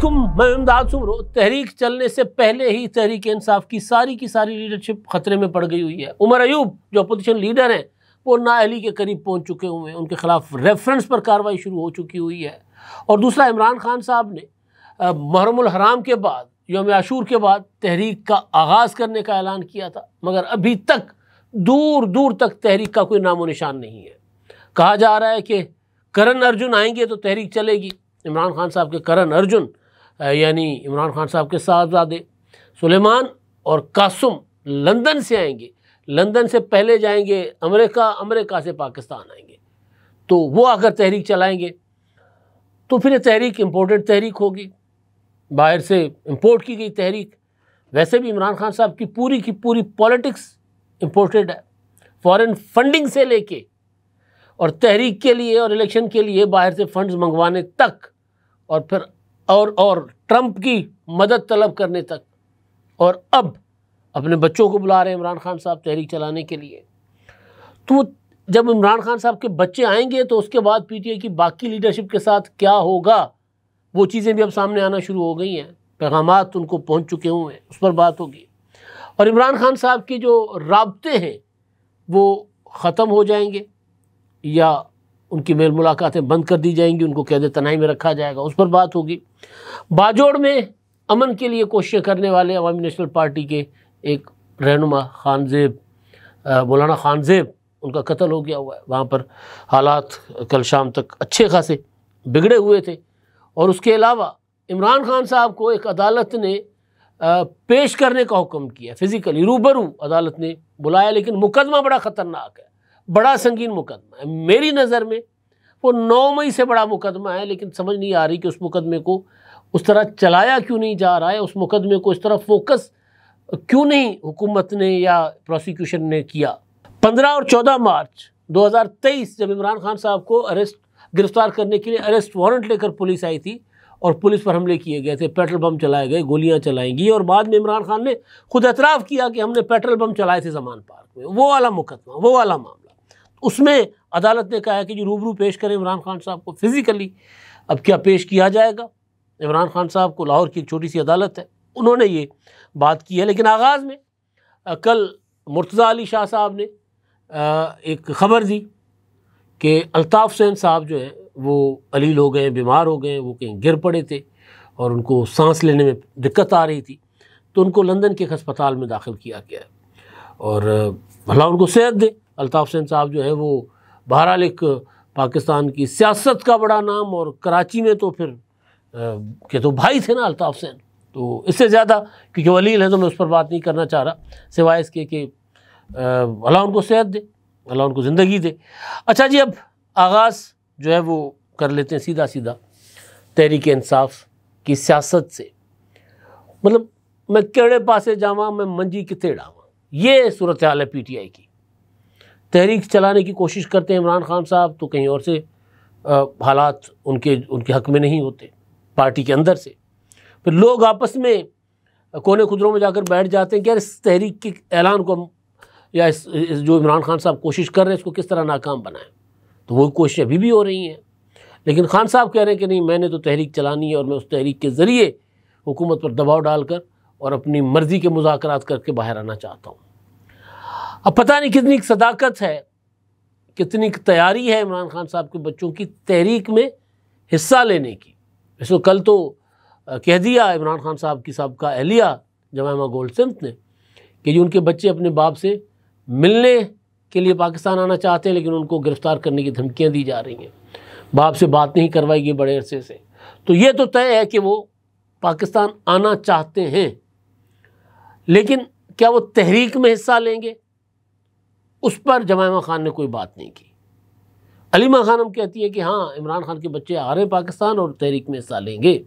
अस्सलामुअलैकुम, मैं इमदाद सुमरो। तहरीक चलने से पहले ही तहरीक इंसाफ की सारी लीडरशिप खतरे में पड़ गई हुई है। उमर अयूब जो अपोजिशन लीडर हैं वो नाअहली के करीब पहुंच चुके हुए हैं, उनके खिलाफ रेफरेंस पर कार्रवाई शुरू हो चुकी हुई है। और दूसरा, इमरान खान साहब ने मुहर्रमुल हराम के बाद, यौम आशूर के बाद तहरीक का आगाज़ करने का ऐलान किया था, मगर अभी तक दूर दूर तक तहरीक का कोई नामो निशान नहीं है। कहा जा रहा है कि करण अर्जुन आएंगे तो तहरीक चलेगी। इमरान खान साहब के करण अर्जुन यानी इमरान खान साहब के साहबजादे सुलेमान और कासुम लंदन से आएंगे, लंदन से पहले जाएंगे अमेरिका, अमेरिका से पाकिस्तान आएंगे। तो वो अगर तहरीक चलाएंगे तो फिर तहरीक इम्पोर्टेड तहरीक होगी, बाहर से इम्पोर्ट की गई तहरीक। वैसे भी इमरान खान साहब की पूरी पॉलिटिक्स इम्पोर्टेड है, फॉरेन फंडिंग से लेके और तहरीक के लिए और इलेक्शन के लिए बाहर से फंड्स मंगवाने तक, और फिर और ट्रंप की मदद तलब करने तक। और अब अपने बच्चों को बुला रहे हैं इमरान खान साहब तहरीक चलाने के लिए। तो जब इमरान खान साहब के बच्चे आएंगे तो उसके बाद पीटीआई की बाकी लीडरशिप के साथ क्या होगा, वो चीज़ें भी अब सामने आना शुरू हो गई हैं। पैगामात उनको पहुंच चुके हुए हैं, उस पर बात होगी। और इमरान खान साहब के जो राब्ते हैं वो ख़त्म हो जाएंगे या उनकी मेल मुलाकातें बंद कर दी जाएंगी, उनको कैद तनाई में रखा जाएगा, उस पर बात होगी। बाजोड़ में अमन के लिए कोशिशें करने वाले अवामी नेशनल पार्टी के एक रहनुमा खानजेब, मौलाना खानजेब, उनका कत्ल हो गया हुआ है। वहाँ पर हालात कल शाम तक अच्छे खासे बिगड़े हुए थे। और उसके अलावा इमरान खान साहब को एक अदालत ने पेश करने का हुक्म किया, फिज़िकली रूबरू अदालत ने बुलाया, लेकिन मुकदमा बड़ा ख़तरनाक है, बड़ा संगीन मुकदमा है। मेरी नज़र में वो 9 मई से बड़ा मुकदमा है, लेकिन समझ नहीं आ रही कि उस मुकदमे को उस तरह चलाया क्यों नहीं जा रहा है, उस मुकदमे को इस तरह फोकस क्यों नहीं हुकूमत ने या प्रोसिक्यूशन ने किया। 15 और 14 मार्च 2023 जब इमरान खान साहब को गिरफ्तार करने के लिए अरेस्ट वारंट लेकर पुलिस आई थी और पुलिस पर हमले किए गए थे, पेट्रोल बम चलाए गए, गोलियां चलाई गई, और बाद में इमरान खान ने खुद एतराफ़ किया कि हमने पेट्रोल बम चलाए थे ज़मान पार्क में। वो वाला मुकदमा, वो वाला मामला, उसमें अदालत ने कहा है कि जो रूबरू पेश करें इमरान खान साहब को फिज़िकली। अब क्या पेश किया जाएगा इमरान खान साहब को? लाहौर की एक छोटी सी अदालत है, उन्होंने ये बात की है। लेकिन आगाज़ में कल मुर्तज़ा अली शाह साहब ने एक ख़बर दी कि अल्ताफ़ हुसैन साहब जो हैं वो अलील हो गए, बीमार हो गए, वो कहीं गिर पड़े थे और उनको सांस लेने में दिक्कत आ रही थी, तो उनको लंदन के एक अस्पताल में दाखिल किया गया है। और भला उनको सेहत दे। अल्ताफ़ हुसैन साहब जो है वो बहरहाल एक पाकिस्तान की सियासत का बड़ा नाम, और कराची में तो फिर के तो भाई थे ना अल्ताफ़ हुसैन, तो इससे ज़्यादा क्योंकि वो अलील है तो मैं उस पर बात नहीं करना चाह रहा, सिवाय इसके कि अल्लाह उनको सेहत दे, अल्लाह उनको ज़िंदगी दे। अच्छा जी, अब आगाज़ जो है वो कर लेते हैं सीधा तहरीक इंसाफ की सियासत से। मतलब मैं केड़े पासे जावा, मैं मंजी किथे डावा, ये सूरत हाल है पीटीआई की। तहरीक चलाने की कोशिश करते हैं इमरान खान साहब तो कहीं और से हालात उनके हक़ में नहीं होते, पार्टी के अंदर से फिर लोग आपस में कोने खुदरों में जाकर बैठ जाते हैं कि यार इस तहरीक के ऐलान को या इस जो इमरान खान साहब कोशिश कर रहे हैं इसको किस तरह नाकाम बनाएं। तो वो कोशिश अभी भी हो रही हैं, लेकिन खान साहब कह रहे हैं कि नहीं, मैंने तो तहरीक चलानी है और मैं उस तहरीक के ज़रिए हुकूमत पर दबाव डालकर और अपनी मर्ज़ी के मुज़ाकरात करके बाहर आना चाहता हूँ। अब पता नहीं कितनी सदाकत है, कितनी तैयारी है इमरान खान साहब के बच्चों की तहरीक में हिस्सा लेने की। वैसे कल तो कह दिया इमरान खान साहब की साहब का अहलिया जमायमा गोल्डस्मिथ ने कि जो उनके बच्चे अपने बाप से मिलने के लिए पाकिस्तान आना चाहते हैं, लेकिन उनको गिरफ़्तार करने की धमकियां दी जा रही हैं, बाप से बात नहीं करवाई गई बड़े अरसे से। तो ये तो तय है कि वो पाकिस्तान आना चाहते हैं, लेकिन क्या वो तहरीक में हिस्सा लेंगे, उस पर जमायमा खान ने कोई बात नहीं की। अलीमा खानम कहती है कि हाँ, इमरान खान के बच्चे आ रहे हैं पाकिस्तान और तहरीक में हिस्सा लेंगे।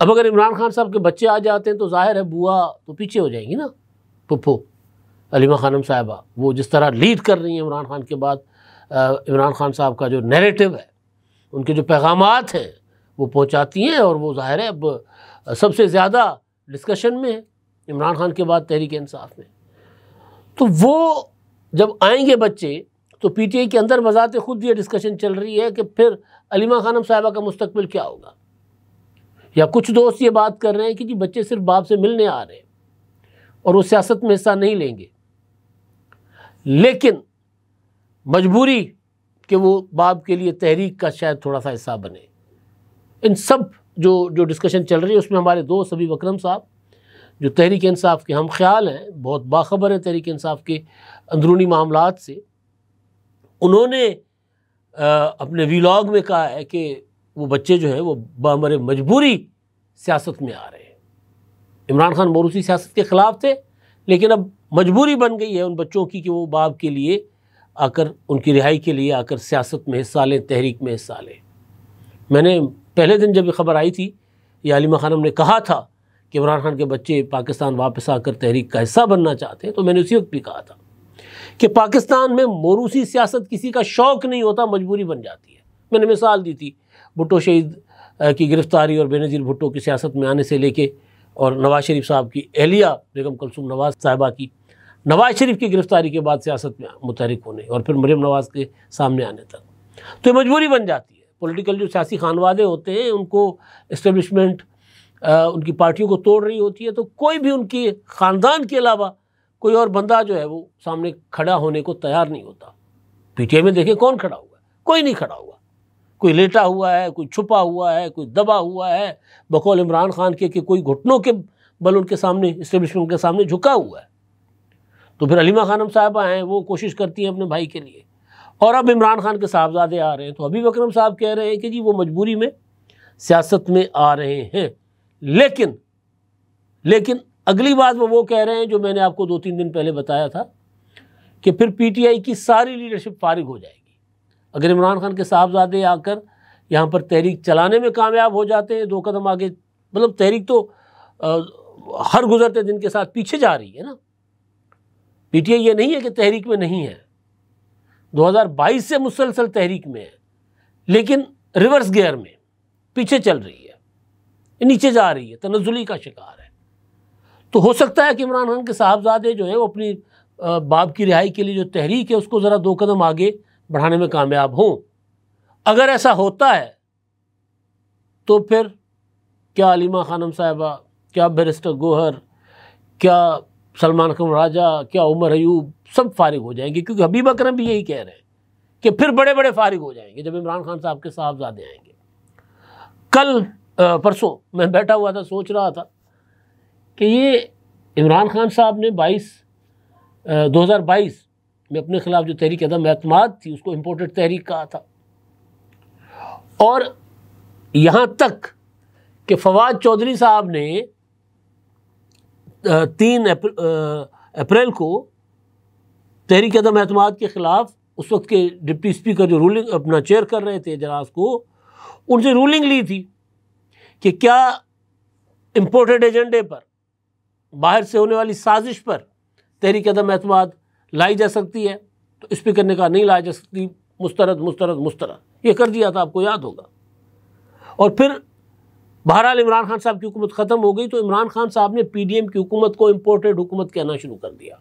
अब अगर इमरान खान साहब के बच्चे आ जाते हैं तो जाहिर है बुआ तो पीछे हो जाएंगी ना, पुप्पो अलीमा खानम साहिबा, वो जिस तरह लीड कर रही हैं इमरान खान के बाद। इमरान खान साहब का जो नैरेटिव है, उनके जो पैगामात हैं वो पहुंचाती हैं, और वो जाहिर है अब सबसे ज़्यादा डिस्कशन में है इमरान खान के बाद तहरीक इंसाफ में। तो वो जब आएंगे बच्चे तो पीटीआई के अंदर बजाते खुद ये डिस्कशन चल रही है कि फिर अलीमा खानम साहिबा का मुस्तकबिल क्या होगा। या कुछ दोस्त ये बात कर रहे हैं कि जी बच्चे सिर्फ बाप से मिलने आ रहे हैं और वो सियासत में हिस्सा नहीं लेंगे, लेकिन मजबूरी कि वो बाप के लिए तहरीक का शायद थोड़ा सा हिस्सा बने। इन सब जो डिस्कशन चल रही है उसमें हमारे दोस्त हबीब अकरम साहब जो तहरीक इंसाफ के हम ख्याल हैं, बहुत बाखबर हैं तहरीक इंसाफ के अंदरूनी मामलात से, उन्होंने अपने वीलॉग में कहा है कि वो बच्चे जो है वो बामरे मजबूरी सियासत में आ रहे हैं। इमरान खान मोरूसी सियासत के ख़िलाफ़ थे, लेकिन अब मजबूरी बन गई है उन बच्चों की कि वो बाप के लिए आकर, उनकी रिहाई के लिए आकर सियासत में हिस्सा लें, तहरीक में हिस्सा लें। मैंने पहले दिन जब ये ख़बर आई थी, ये आलिमा खानम ने कहा था कि इमरान खान के बच्चे पाकिस्तान वापस आकर तहरीक का हिस्सा बनना चाहते हैं, तो मैंने उसी वक्त भी कहा था कि पाकिस्तान में मोरूसी सियासत किसी का शौक़ नहीं होता, मजबूरी बन जाती है। मैंने मिसाल दी थी भुट्टो शहीद की गिरफ़्तारी और बेनज़ीर भुट्टो की सियासत में आने से लेके, और नवाज़ शरीफ साहब की अहलिया बेगम कुलसूम नवाज़ साहिबा की नवाज़ शरीफ की गिरफ़्तारी के बाद सियासत में मुतहरिक होने और फिर मरीम नवाज़ के सामने आने तक, तो मजबूरी बन जाती है। पॉलिटिकल जो सियासी खानवादे होते हैं उनको इस्टेब्लिशमेंट उनकी पार्टियों को तोड़ रही होती है, तो कोई भी उनके ख़ानदान के अलावा कोई और बंदा जो है वो सामने खड़ा होने को तैयार नहीं होता। पीटीआई में देखें कौन खड़ा हुआ है, कोई नहीं खड़ा हुआ। कोई लेटा हुआ है, कोई छुपा हुआ है, कोई दबा हुआ है, बकौल इमरान खान के कि कोई घुटनों के बल उनके सामने, इस्टेब्लिशमेंट के सामने झुका हुआ है। तो फिर अलीमा खानम साहबा हैं, वो कोशिश करती हैं अपने भाई के लिए, और अब इमरान खान के साहबजादे आ रहे हैं, तो हबीब अकरम साहब कह रहे हैं कि जी वो मजबूरी में सियासत में आ रहे हैं। लेकिन अगली बात वो कह रहे हैं जो मैंने आपको 2-3 दिन पहले बताया था कि फिर पीटीआई की सारी लीडरशिप फारिग हो जाएगी अगर इमरान खान के साहबजादे आकर यहाँ पर तहरीक चलाने में कामयाब हो जाते हैं। 2 कदम आगे, मतलब तहरीक तो हर गुजरते दिन के साथ पीछे जा रही है ना। पीटीआई ये नहीं है कि तहरीक में नहीं है, 2022 से मुसलसल तहरीक में है, लेकिन रिवर्स गियर में पीछे चल रही है, नीचे जा रही है, तनज़ुली का शिकार है। तो हो सकता है कि इमरान खान के साहबजादे जो है वो अपनी बाप की रिहाई के लिए जो तहरीक है उसको ज़रा 2 कदम आगे बढ़ाने में कामयाब हों। अगर ऐसा होता है तो फिर क्या अलीमा खानम साहिबा, क्या बैरिस्टर गोहर, क्या सलमान अकरम राजा, क्या उमर अयूब सब फारिग हो जाएंगे, क्योंकि हबीब अकरम भी यही कह रहे हैं कि फिर बड़े बड़े फारिग हो जाएंगे जब इमरान खान साहब के साहबजादे आएंगे। कल परसों मैं बैठा हुआ था, सोच रहा था कि ये इमरान खान साहब ने 2022 में अपने खिलाफ जो तहरीक अदम एतमाद थी उसको इम्पोर्टेड तहरीक कहा था, और यहाँ तक कि फवाद चौधरी साहब ने 3 अप्रैल को तहरीक अदम एतमाद के ख़िलाफ़ उस वक्त के डिप्टी स्पीकर जो रूलिंग अपना चेयर कर रहे थे इजलास को, उनसे रूलिंग ली थी कि क्या इम्पोर्टेड एजेंडे पर, बाहर से होने वाली साजिश पर तहरीक अदम एतमाद लाई जा सकती है। तो स्पीकर ने कहा नहीं लाई जा सकती, मुस्तरद ये कर दिया था, आपको याद होगा। और फिर बहरहाल इमरान खान साहब की हुकूमत ख़त्म हो गई, तो इमरान खान साहब ने पीडीएम की हुकूमत को इम्पोर्टेड हुकूमत कहना शुरू कर दिया।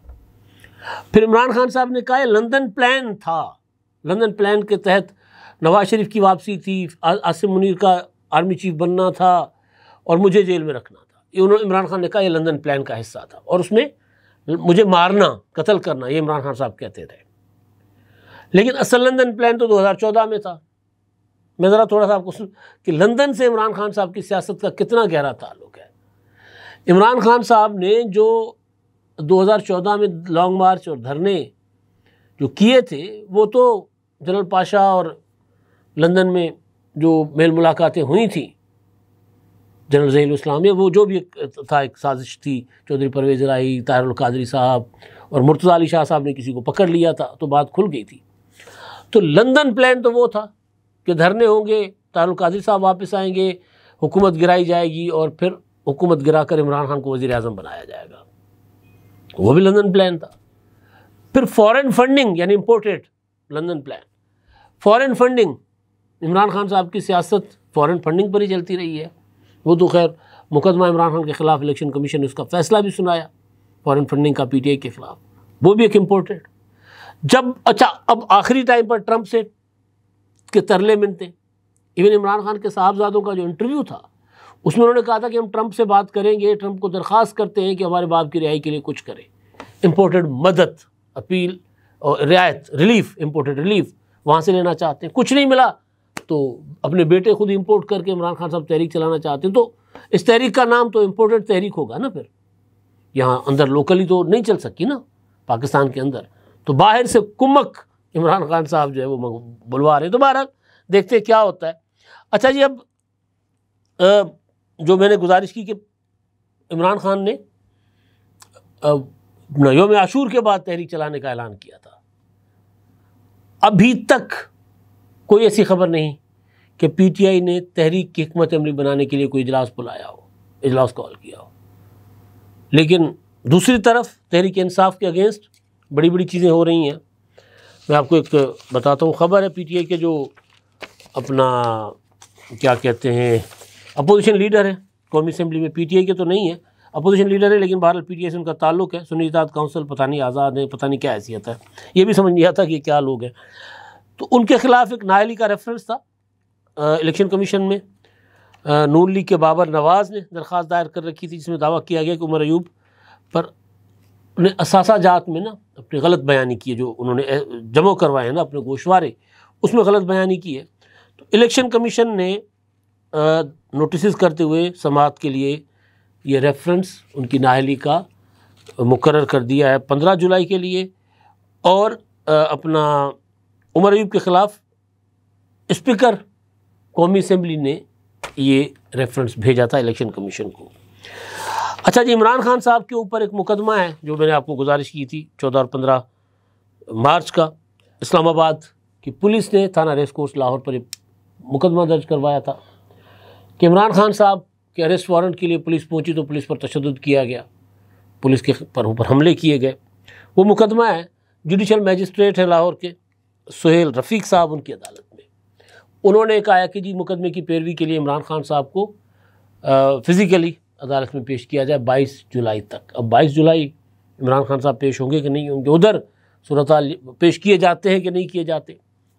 फिर इमरान खान साहब ने कहा लंदन प्लान था, लंदन प्लान के तहत नवाज शरीफ की वापसी थी, आसिम मुनीर का आर्मी चीफ बनना था और मुझे जेल में रखना था। ये उन्होंने, इमरान खान ने कहा ये लंदन प्लान का हिस्सा था और उसमें मुझे मारना, कत्ल करना, ये इमरान खान साहब कहते थे। लेकिन असल लंदन प्लान तो 2014 में था। मैं ज़रा थोड़ा सा आपको कि लंदन से इमरान खान साहब की सियासत का कितना गहरा ताल्लुक़ है। इमरान खान साहब ने जो 2014 में लॉन्ग मार्च और धरने जो किए थे, वो तो जनरल पाशा और लंदन में जो मेल मुलाकातें हुई थी जनरल ज़हीरुल इस्लाम में, वो जो भी था एक साजिश थी, चौधरी परवेज़ इलाही, ताहिरुल कादरी साहब और मुर्तज़ा अली शाह साहब ने किसी को पकड़ लिया था, तो बात खुल गई थी। तो लंदन प्लान तो वो था कि धरने होंगे, ताहिरुल कादरी साहब वापस आएंगे, हुकूमत गिराई जाएगी और फिर हुकूमत गिराकर इमरान खान को वज़ीर आज़म बनाया जाएगा, वो भी लंदन प्लान था। फिर फॉरेन फंडिंग यानी imported London plan, foreign funding, Imran Khan साहब की सियासत फॉरेन फंडिंग पर ही चलती रही है। वो तो खैर मुकदमा इमरान खान के ख़िलाफ़ इलेक्शन कमीशन ने उसका फ़ैसला भी सुनाया फॉरेन फंडिंग का पीटीआई के ख़िलाफ़, वो भी एक इम्पोर्टेड। जब अच्छा अब आखिरी टाइम पर ट्रंप से के तरले मिलते, इवन इमरान खान के साहबजादों का जो इंटरव्यू था उसमें उन्होंने कहा था कि हम ट्रंप से बात करेंगे, ट्रंप को दरख्वास्त करते हैं कि हमारे बाप की रिहाई के लिए कुछ करें। इम्पोर्टेड मदद, अपील और रियायत, रिलीफ, इम्पोर्टेड रिलीफ वहाँ से लेना चाहते हैं। कुछ नहीं मिला तो अपने बेटे खुद इंपोर्ट करके इमरान खान साहब तहरीक चलाना चाहते हैं। तो इस तहरीक का नाम तो इम्पोर्टेड तहरीक होगा ना, फिर यहाँ अंदर लोकली तो नहीं चल सकती ना पाकिस्तान के अंदर, तो बाहर से कुमक इमरान खान साहब जो है वो बुलवा रहे हैं। तो बहरहाल देखते हैं क्या होता है। अच्छा जी, अब जो मैंने गुजारिश की कि इमरान खान ने यौम आशूर के बाद तहरीक चलाने का ऐलान किया था, अभी तक कोई ऐसी खबर नहीं कि पीटीआई ने तहरीक की हिकमत अमली बनाने के लिए कोई इजलास बुलाया हो, इजलास कॉल किया हो। लेकिन दूसरी तरफ तहरीक इंसाफ के अगेंस्ट बड़ी बड़ी चीज़ें हो रही हैं। मैं आपको एक बताता हूँ, खबर है पीटीआई के जो अपना क्या कहते हैं अपोजिशन लीडर है कौमी असम्बली में, पीटीआई के तो नहीं है, अपोजिशन लीडर है, लेकिन बहरहाल पीटीआई से उनका ताल्लुक है, सुन्नी इत्तेहाद काउंसिल, पता नहीं आज़ाद है, पता नहीं क्या हैसियत है, ये भी समझ नहीं आता कि क्या लोग हैं। तो उनके खिलाफ एक नाअहली का रेफरेंस था इलेक्शन कमीशन में। नून लीग के बाबर नवाज़ ने दरख्वास्त दायर कर रखी थी, जिसमें दावा किया गया कि उमर अयूब पर उन्हें असासा जात में ना अपनी गलत बयानी की है, जो उन्होंने जमा करवाए हैं ना अपने गोशवारे, उसमें गलत बयानी की है। तो इलेक्शन कमीशन ने नोटिस करते हुए समाअत के लिए ये रेफरेंस उनकी नाअहली का मुकर्रर कर दिया है 15 जुलाई के लिए। और अपना उमर अयूब के ख़िलाफ़ स्पीकर कौमी असम्बली ने ये रेफरेंस भेजा था इलेक्शन कमीशन को। अच्छा जी, इमरान खान साहब के ऊपर एक मुकदमा है जो मैंने आपको गुजारिश की थी 14 और 15 मार्च का। इस्लामाबाद की पुलिस ने थाना रेस कोर्स लाहौर पर एक मुकदमा दर्ज करवाया था कि इमरान खान साहब के अरेस्ट वारंट के लिए पुलिस पहुंची तो पुलिस पर तशद्दुद किया गया, पुलिस के ऊपर हमले किए गए। वो मुकदमा है जुडिशल मैजिस्ट्रेट है लाहौर के सुहेल रफ़ीक साहब उनकी अदालत में। उन्होंने कहा कि जी मुकदमे की पैरवी के लिए इमरान खान साहब को फ़िज़िकली अदालत में पेश किया जाए 22 जुलाई तक। अब 22 जुलाई इमरान खान साहब पेश होंगे कि नहीं होंगे, उधर सूरत-ए-हाल पेश किए जाते हैं कि नहीं किए जाते,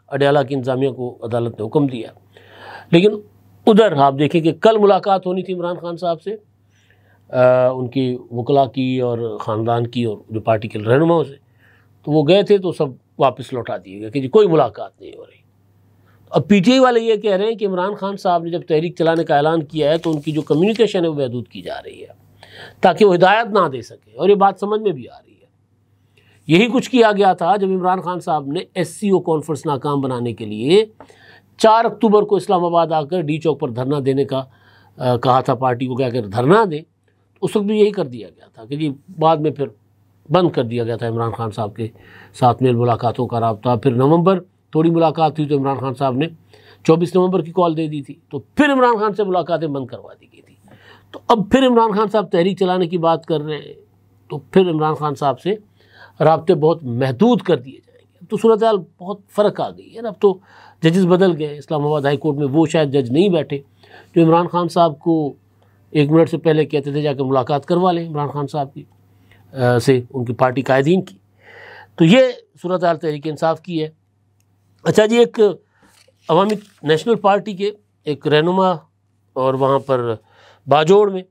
अडयाला की इंतज़ामिया को अदालत ने हुक्म दिया। लेकिन उधर आप देखें कि कल मुलाकात होनी थी इमरान खान साहब से उनकी वकला की और ख़ानदान की और जो पार्टी के रहनुमाओं से, तो वो गए थे तो सब वापस लौटा दिए गए कि जी कोई मुलाकात नहीं हो रही। अब पीटीआई वाले ये कह रहे हैं कि इमरान खान साहब ने जब तहरीक चलाने का ऐलान किया है तो उनकी जो कम्युनिकेशन है वो महदूद की जा रही है ताकि वो हिदायत ना दे सके, और ये बात समझ में भी आ रही है। यही कुछ किया गया था जब इमरान खान साहब ने SCO कॉन्फ्रेंस नाकाम बनाने के लिए 4 अक्टूबर को इस्लामाबाद आकर डी चौक पर धरना देने का कहा था पार्टी को, क्या कर धरना दें। उस वक्त भी यही कर दिया गया था कि जी बाद में फिर बंद कर दिया गया था इमरान खान साहब के साथ में मुलाकातों का राब्ता। फिर नवंबर थोड़ी मुलाकात हुई तो इमरान खान साहब ने 24 नवंबर की कॉल दे दी थी, तो फिर इमरान खान से मुलाकातें बंद करवा दी गई थी। तो अब फिर इमरान खान साहब तहरीक चलाने की बात कर रहे हैं, तो फिर इमरान खान साहब से राब्ते बहुत महदूद कर दिए जाएंगे। तो सूरत-ए-हाल बहुत फ़र्क आ गई है ना, अब तो जजेस बदल गए। इस्लामाबाद हाई कोर्ट में वो शायद जज नहीं बैठे जो इमरान खान साहब को 1 मिनट से पहले कहते थे जाकर मुलाकात करवा लें इमरान खान साहब की से उनकी पार्टी कायदीन की। तो ये सूरत-ए-हाल तहरीक इंसाफ की है। अच्छा जी, एक अवामी नेशनल पार्टी के एक रहनुमा और वहाँ पर बाजोड़ में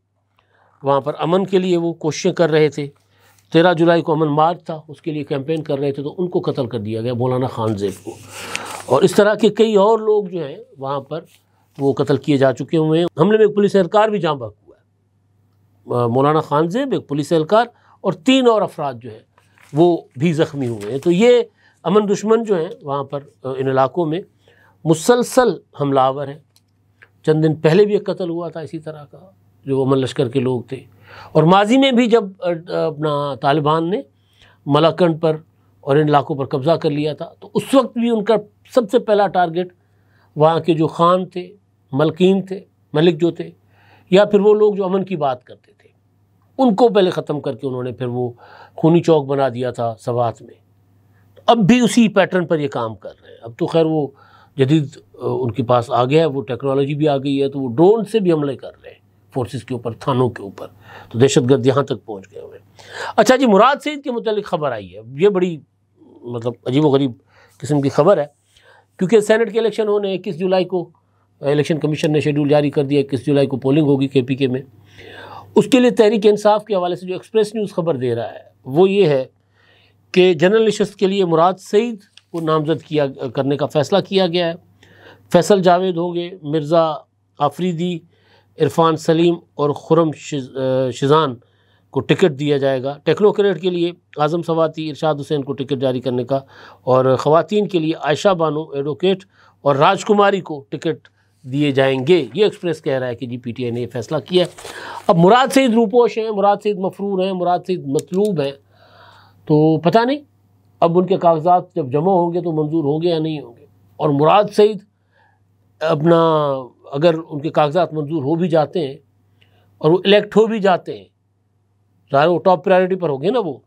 वहाँ पर अमन के लिए वो कोशिशें कर रहे थे। 13 जुलाई को अमन मार्च था, उसके लिए कैंपेन कर रहे थे, तो उनको कत्ल कर दिया गया, मौलाना खान ज़ेब को। और इस तरह के कई और लोग जो हैं वहाँ पर वो कत्ल किए जा चुके हुए हैं। हमले में एक पुलिस एहलकार भी जाँ बहक हुआ है, मौलाना खान ज़ेब, एक पुलिस एहलकार और 3 और अफराद जो हैं वो भी ज़ख्मी हुए हैं। तो ये अमन दुश्मन जो हैं वहाँ पर इन इलाकों में मुसलसल हमलावर हैं। चंद दिन पहले भी एक कत्ल हुआ था इसी तरह का, जो अमन लश्कर के लोग थे। और माजी में भी जब अपना तालिबान ने मलाकंड पर और इन इलाकों पर कब्ज़ा कर लिया था, तो उस वक्त भी उनका सबसे पहला टारगेट वहाँ के जो खान थे, मलकीन थे, मलिक जो थे, या फिर वो लोग जो अमन की बात करते थे, उनको पहले ख़त्म करके उन्होंने फिर वो खूनी चौक बना दिया था सवात में। अब भी उसी पैटर्न पर ये काम कर रहे हैं। अब तो खैर वो जदीद उनके पास आ गया है, वो टेक्नोलॉजी भी आ गई है, तो वो ड्रोन से भी हमले कर रहे हैं फोर्सेस के ऊपर, थानों के ऊपर। तो दहशतगर्द यहाँ तक पहुँच गए हुए। अच्छा जी, मुराद सईद के मुतालिक ख़बर आई है, ये बड़ी मतलब अजीब व गरीब किस्म की खबर है, क्योंकि सेनेट के इलेक्शन होने 21 जुलाई को इलेक्शन कमीशन ने शेड्यूल जारी कर दिया, 21 जुलाई को पोलिंग होगी KPK में। उसके लिए तहरीक इंसाफ के हवाले से जो एक्सप्रेस न्यूज़ खबर दे रहा है वो ये है कि जनरल नशस्त के लिए मुराद सईद को नामजद करने का फ़ैसला किया गया है। फैसल जावेद होंगे, मिर्ज़ा आफरीदी, इरफान सलीम और खुरम शिजान को टिकट दिया जाएगा। टेक्नोक्रेट के लिए आज़म सवाती, इरशाद हुसैन को टिकट जारी करने का, और ख़वातीन के लिए आयशा बानो एडवोकेट और राजकुमारी को टिकट दिए जाएंगे। ये एक्सप्रेस कह रहा है कि जी PTI ने ये फैसला किया है। अब मुराद सईद रूपोश हैं, मुराद सईद मफरूर हैं, मुराद सईद मतलूब हैं, तो पता नहीं अब उनके कागजात जब जमा होंगे तो मंजूर होंगे या नहीं होंगे। और मुराद सईद अपना अगर उनके कागजात मंजूर हो भी जाते हैं और वो इलेक्ट हो भी जाते हैं, ज़ाहिर वो टॉप प्रायोरिटी पर होंगे ना वो,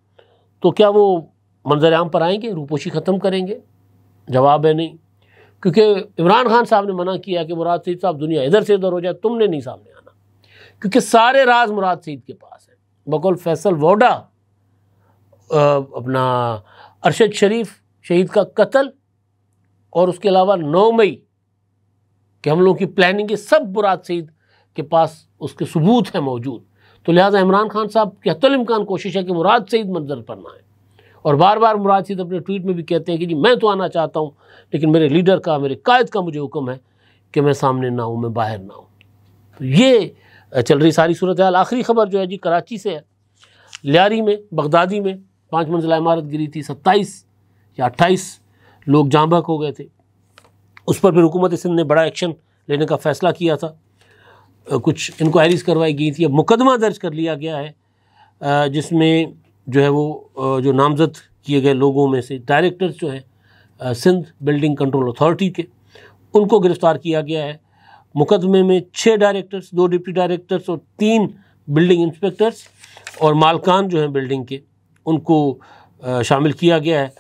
तो क्या वो मंजर आम पर आएंगे, रूपोशी ख़त्म करेंगे? जवाब है नहीं, क्योंकि इमरान खान साहब ने मना किया कि मुराद सईद साहब दुनिया इधर से उधर हो जाए, तुमने नहीं सामने आना, क्योंकि सारे राज मुराद सईद के पास है। बकौल फैसल वोडा अपना अरशद शरीफ शहीद का कत्ल और उसके अलावा 9 मई के हमलों की प्लानिंग, ये सब मुराद सईद के पास उसके सबूत हैं मौजूद। तो लिहाजा इमरान खान साहब की हत्तुल इम्कान कोशिश है कि मुराद सईद मंजर पर ना आए। और बार बार मुराद सईद अपने ट्वीट में भी कहते हैं कि जी मैं तो आना चाहता हूँ, लेकिन मेरे लीडर का, मेरे कायद का मुझे हुक्म है कि मैं सामने ना हूँ, मैं बाहर ना हूँ। तो ये चल रही सारी सूरत हाल। आखिरी खबर जो है जी कराची से है। लियारी में, बगदादी में 5 मंजिला इमारत गिरी थी, 27 या 28 लोग जाँ बहक हो गए थे। उस पर भी हुकूमत सिंध ने बड़ा एक्शन लेने का फ़ैसला किया था। कुछ इंक्वायरीज़ करवाई गई थी। अब मुकदमा दर्ज कर लिया गया है जिसमें जो है वो जो नामज़द किए गए लोगों में से डायरेक्टर्स जो हैं सिंध बिल्डिंग कंट्रोल अथॉरिटी के, उनको गिरफ़्तार किया गया है। मुकदमे में 6 डायरेक्टर्स, 2 डिप्टी डायरेक्टर्स और 3 बिल्डिंग इंस्पेक्टर्स और मालकान जो हैं बिल्डिंग के, उनको शामिल किया गया है।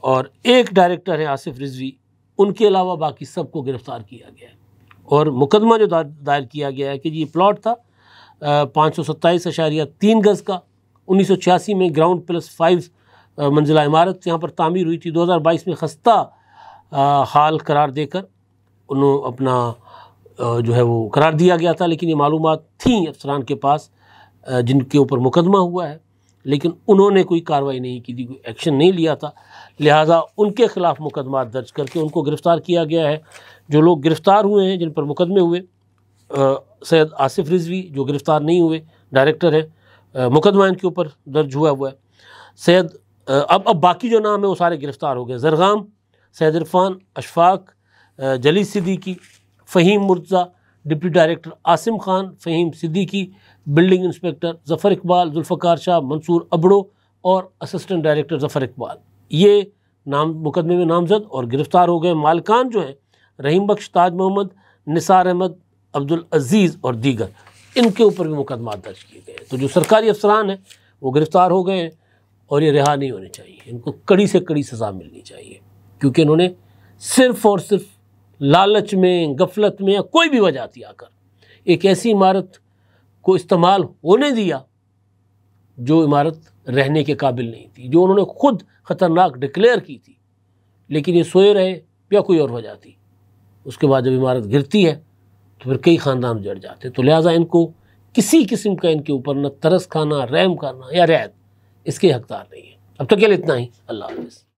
और 1 डायरेक्टर है आसिफ रिजवी, उनके अलावा बाकी सबको गिरफ़्तार किया गया है। और मुकदमा जो दायर किया गया है कि ये प्लॉट था 527.3 गज़ का, 1986 में ग्राउंड +5 मंजिला इमारत यहाँ पर तामीर हुई थी। 2022 में खस्ता हाल करार देकर उन्होंने अपना जो है वो करार दिया गया था, लेकिन ये मालूमात थी अफसरान के पास जिनके ऊपर मुकदमा हुआ है, लेकिन उन्होंने कोई कार्रवाई नहीं की थी, कोई एक्शन नहीं लिया था। लिहाजा उनके ख़िलाफ़ मुकदमा दर्ज करके उनको गिरफ़्तार किया गया है। जो लोग गिरफ़्तार हुए हैं, जिन पर मुकदमे हुए, सैयद आसिफ रिजवी जो गिरफ़्तार नहीं हुए, डायरेक्टर है, मुकदमा इनके ऊपर दर्ज हुआ है। सैयद अब बाकी जो नाम है वो सारे गिरफ़्तार हो गए। ज़रगाम, Syed Irfan, Ashfaq, Jali Siddiqui, Fahim Murtaza, deputy director Asim Khan, Fahim Siddiqui, building inspector Zafar Iqbal, Zulfiqar Shah, Mansoor Abro और असिस्टेंट डायरेक्टर ज़फ़र इकबाल, ये नाम मुकदमे में नामज़द और गिरफ़्तार हो गए। मालकान जो हैं रहीम बख्श, ताज मोहम्मद, निसार अहमद, अब्दुल अज़ीज़ और दीगर, इनके ऊपर भी मुकदमा दर्ज किए गए। तो जो सरकारी अफसरान हैं वो गिरफ़्तार हो गए हैं और ये रिहा नहीं होने चाहिए, इनको कड़ी से कड़ी सज़ा मिलनी चाहिए, क्योंकि इन्होंने सिर्फ़ और सिर्फ लालच में, गफलत में या कोई भी वजह थी आकर एक ऐसी इमारत को इस्तेमाल होने दिया जो इमारत रहने के काबिल नहीं थी, जो उन्होंने खुद ख़तरनाक डिक्लेयर की थी, लेकिन ये सोए रहे या कोई और वजह थी। उसके बाद जब इमारत गिरती है तो फिर कई ख़ानदान उजड़ जाते। तो लिहाजा इनको किसी किस्म का इनके ऊपर न तरस खाना, रहम करना या रियायत, इसके हकदार नहीं है। अब तक के लिए इतना ही। अल्लाह हाफ़िज़।